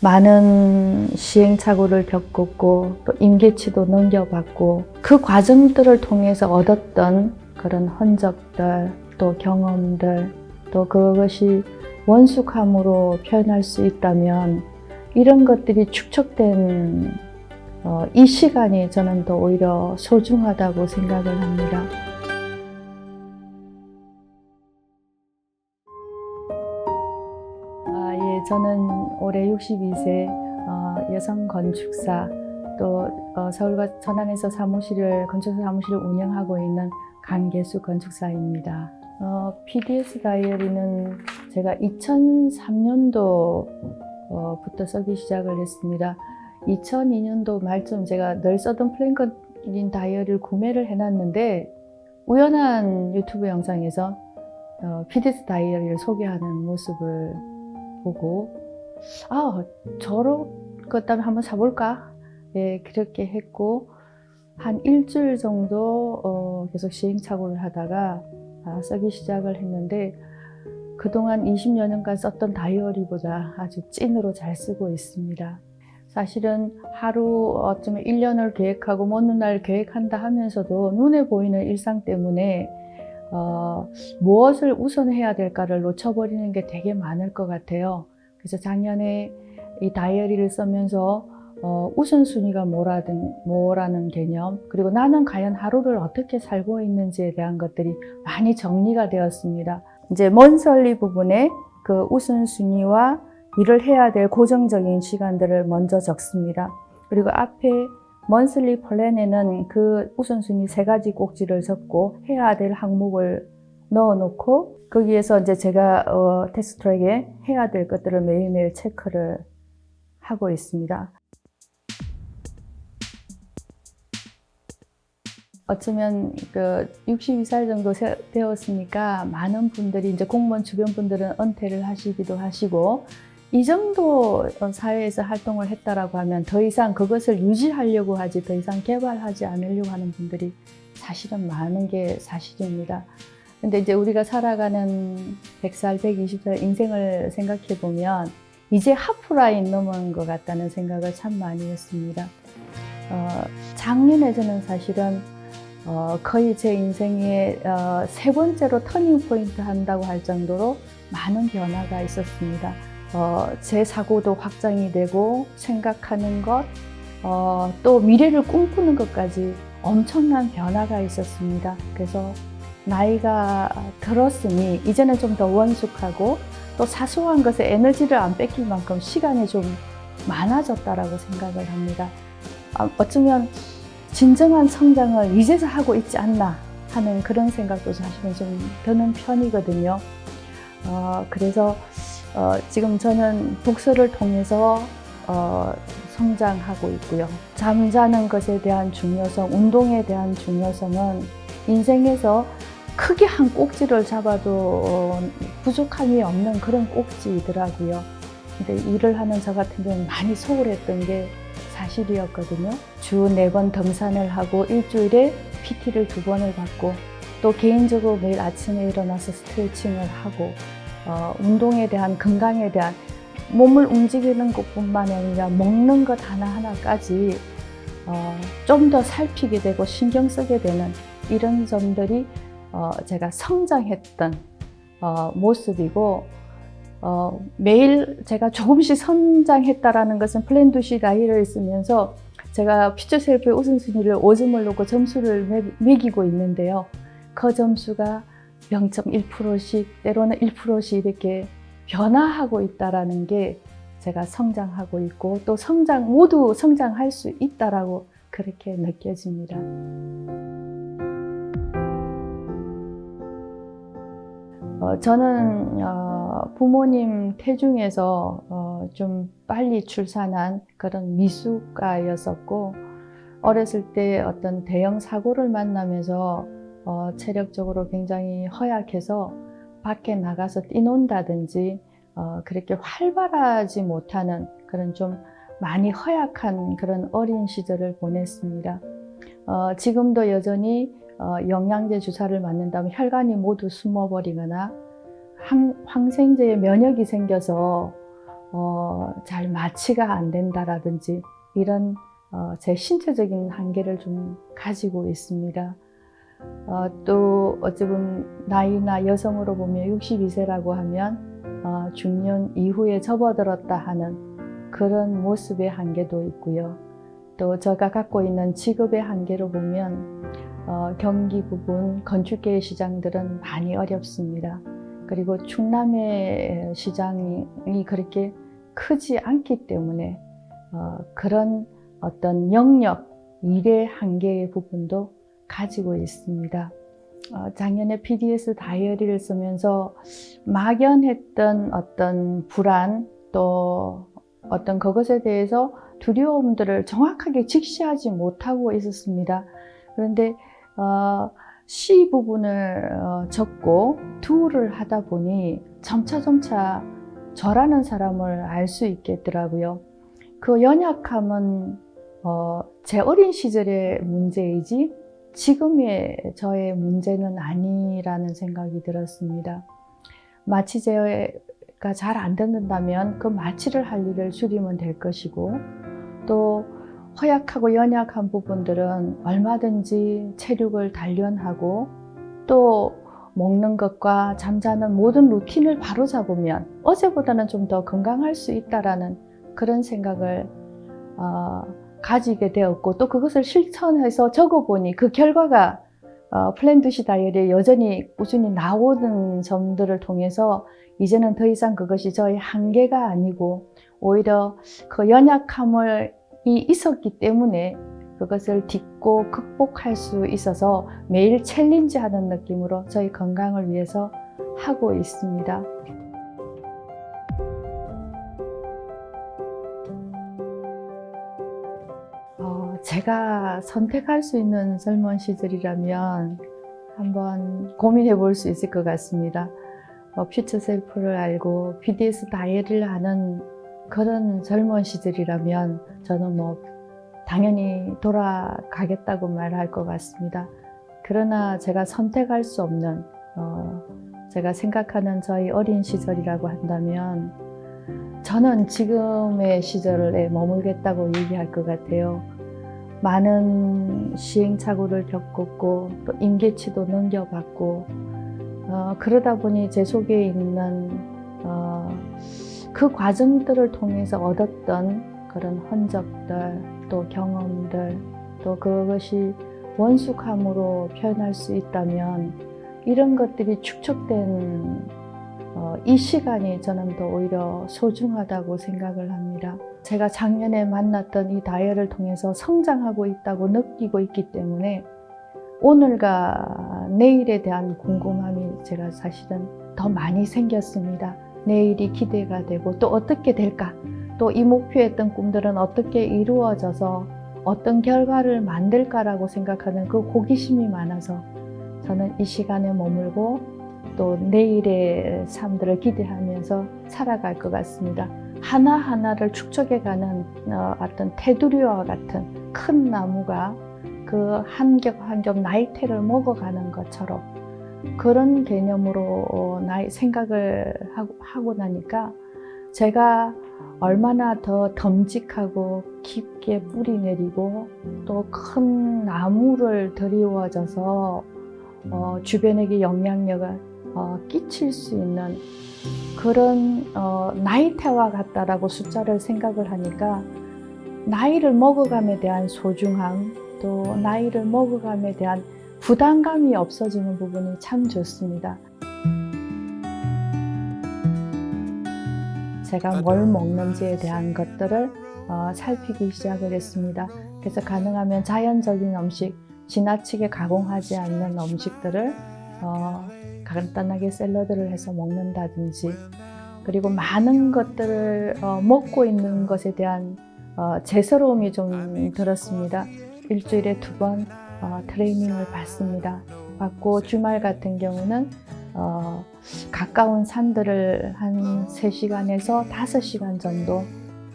많은 시행착오를 겪었고 또 임계치도 넘겨봤고 그 과정들을 통해서 얻었던 그런 흔적들 또 경험들 또 그것이 원숙함으로 표현할 수 있다면 이런 것들이 축적된 이 시간이 저는 더 오히려 소중하다고 생각을 합니다. 예, 저는 올해 62세 여성 건축사 또 서울과 천안에서 건축사 사무실을 운영하고 있는 강계수 건축사입니다. PDS 다이어리는 제가 2003년도부터 쓰기 시작을 했습니다. 2002년도 말쯤 제가 늘 쓰던 플랭크린 다이어리를 구매를 해놨는데 우연한 유튜브 영상에서 PDS 다이어리를 소개하는 모습을 보고 저런 것다면 한번 사볼까? 예, 그렇게 했고 한 일주일 정도 계속 시행착오를 하다가 쓰기 시작을 했는데 그동안 20여 년간 썼던 다이어리보다 아주 찐으로 잘 쓰고 있습니다. 사실은 하루 어쩌면 1년을 계획하고 먼 훗날 계획한다 하면서도 눈에 보이는 일상 때문에 무엇을 우선해야 될까를 놓쳐버리는 게 되게 많을 것 같아요. 그래서 작년에 이 다이어리를 쓰면서 우선순위가 뭐라는 개념, 그리고 나는 과연 하루를 어떻게 살고 있는지에 대한 것들이 많이 정리가 되었습니다. 이제 먼설리 부분에 그 우선순위와 일을 해야 될 고정적인 시간들을 먼저 적습니다. 그리고 앞에 먼슬리 플랜에는 그 우선순위 3가지 꼭지를 적고 해야 될 항목을 넣어놓고 거기에서 이제 제가 테스트트랙에 해야 될 것들을 매일매일 체크를 하고 있습니다. 어쩌면 62살 정도 되었으니까 많은 분들이 이제 공무원 주변 분들은 은퇴를 하시기도 하시고 이 정도 사회에서 활동을 했다라고 하면 더 이상 그것을 유지하려고 하지 더 이상 개발하지 않으려고 하는 분들이 사실은 많은 게 사실입니다. 근데 이제 우리가 살아가는 100살, 120살 인생을 생각해 보면 이제 하프라인 넘은 것 같다는 생각을 참 많이 했습니다. 작년에 저는 사실은 거의 제 인생의 3번째로 터닝 포인트 한다고 할 정도로 많은 변화가 있었습니다. 제 사고도 확장이 되고 생각하는 것, 또 미래를 꿈꾸는 것까지 엄청난 변화가 있었습니다. 그래서 나이가 들었으니 이제는 좀 더 원숙하고 또 사소한 것에 에너지를 안 뺏길 만큼 시간이 좀 많아졌다라고 생각을 합니다. 어쩌면 진정한 성장을 이제서 하고 있지 않나 하는 그런 생각도 사실은 좀 드는 편이거든요. 그래서 지금 저는 독서를 통해서 성장하고 있고요. 잠자는 것에 대한 중요성, 운동에 대한 중요성은 인생에서 크게 한 꼭지를 잡아도 부족함이 없는 그런 꼭지이더라고요. 근데 일을 하는 저 같은 경우는 많이 소홀했던 게 사실이었거든요. 주 4번 등산을 하고 일주일에 PT를 2번을 받고 또 개인적으로 매일 아침에 일어나서 스트레칭을 하고 운동에 대한 건강에 대한 몸을 움직이는 것뿐만 아니라 먹는 것 하나하나까지 좀 더 살피게 되고 신경 쓰게 되는 이런 점들이 제가 성장했던 모습이고 매일 제가 조금씩 성장했다라는 것은 플랜2C 다이어리를 쓰면서 제가 퓨처셀프의 우선순위를 5점을 놓고 점수를 매기고 있는데요. 그 점수가 0.1%씩 때로는 1%씩 이렇게 변화하고 있다는 게 제가 성장하고 있고 또 모두 성장할 수 있다라고 그렇게 느껴집니다. 저는 부모님 태중에서 좀 빨리 출산한 그런 미숙아였었고 어렸을 때 어떤 대형 사고를 만나면서 체력적으로 굉장히 허약해서 밖에 나가서 뛰논다든지 그렇게 활발하지 못하는 그런 좀 많이 허약한 그런 어린 시절을 보냈습니다. 지금도 여전히 영양제 주사를 맞는다면 혈관이 모두 숨어버리거나 항생제에 면역이 생겨서 잘 마취가 안 된다라든지 이런 제 신체적인 한계를 좀 가지고 있습니다. 또 어찌보면 나이나 여성으로 보면 62세라고 하면 중년 이후에 접어들었다 하는 그런 모습의 한계도 있고요. 또 제가 갖고 있는 직업의 한계로 보면 경기 부분 건축계의 시장들은 많이 어렵습니다. 그리고 충남의 시장이 그렇게 크지 않기 때문에 그런 어떤 영역, 일의 한계의 부분도 가지고 있습니다. 작년에 PDS 다이어리를 쓰면서 막연했던 어떤 불안 또 어떤 그것에 대해서 두려움들을 정확하게 직시하지 못하고 있었습니다. 그런데 C 부분을 적고 do를 하다 보니 점차 저라는 사람을 알 수 있겠더라고요. 그 연약함은 제 어린 시절의 문제이지 지금의 저의 문제는 아니라는 생각이 들었습니다. 마취제가 잘 안 듣는다면 그 마취를 할 일을 줄이면 될 것이고 또 허약하고 연약한 부분들은 얼마든지 체력을 단련하고 또 먹는 것과 잠자는 모든 루틴을 바로잡으면 어제보다는 좀 더 건강할 수 있다라는 그런 생각을 가지게 되었고 또 그것을 실천해서 적어보니 그 결과가 플랜2C 다이어리에 여전히 꾸준히 나오는 점들을 통해서 이제는 더 이상 그것이 저의 한계가 아니고 오히려 그 연약함이 있었기 때문에 그것을 딛고 극복할 수 있어서 매일 챌린지하는 느낌으로 저희 건강을 위해서 하고 있습니다. 제가 선택할 수 있는 젊은 시절이라면 한번 고민해 볼 수 있을 것 같습니다. 퓨처 셀프를 알고 PDS 다이어리를 하는 그런 젊은 시절이라면 저는 당연히 돌아가겠다고 말할 것 같습니다. 그러나 제가 선택할 수 없는 제가 생각하는 저희 어린 시절이라고 한다면 저는 지금의 시절에 머물겠다고 얘기할 것 같아요. 많은 시행착오를 겪었고 또 임계치도 넘겨봤고 그러다 보니 제 속에 있는 그 과정들을 통해서 얻었던 그런 흔적들 또 경험들 또 그것이 원숙함으로 표현할 수 있다면 이런 것들이 축적된 이 시간이 저는 더 오히려 소중하다고 생각을 합니다. 제가 작년에 만났던 이 다이어리를 통해서 성장하고 있다고 느끼고 있기 때문에 오늘과 내일에 대한 궁금함이 제가 사실은 더 많이 생겼습니다. 내일이 기대가 되고 또 어떻게 될까? 또 이 목표했던 꿈들은 어떻게 이루어져서 어떤 결과를 만들까라고 생각하는 그 호기심이 많아서 저는 이 시간에 머물고 또 내일의 삶들을 기대하면서 살아갈 것 같습니다. 하나하나를 축적해가는 어떤 테두리와 같은 큰 나무가 그 한 겹 한 겹 나이테를 먹어가는 것처럼 그런 개념으로 생각을 하고 나니까 제가 얼마나 더 덤직하고 깊게 뿌리 내리고 또 큰 나무를 드리워져서 주변에게 영향력을 끼칠 수 있는 그런 나이테와 같다라고 숫자를 생각을 하니까 나이를 먹어감에 대한 소중함 또 나이를 먹어감에 대한 부담감이 없어지는 부분이 참 좋습니다. 제가 뭘 먹는지에 대한 것들을 살피기 시작을 했습니다. 그래서 가능하면 자연적인 음식, 지나치게 가공하지 않는 음식들을 간단하게 샐러드를 해서 먹는다든지 그리고 많은 것들을 먹고 있는 것에 대한 죄스러움이 좀 들었습니다. 일주일에 2번 트레이닝을 받고 주말 같은 경우는 가까운 산들을 한 3시간에서 5시간 정도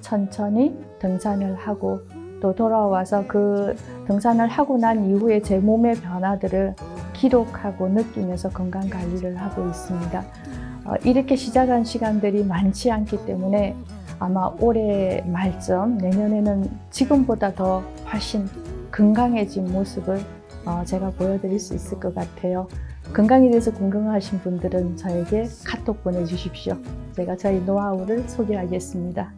천천히 등산을 하고 또 돌아와서 그 등산을 하고 난 이후에 제 몸의 변화들을 기록하고 느끼면서 건강관리를 하고 있습니다. 이렇게 시작한 시간들이 많지 않기 때문에 아마 올해 말쯤 내년에는 지금보다 더 훨씬 건강해진 모습을 제가 보여드릴 수 있을 것 같아요. 건강에 대해서 궁금하신 분들은 저에게 카톡 보내주십시오. 제가 저희 노하우를 소개하겠습니다.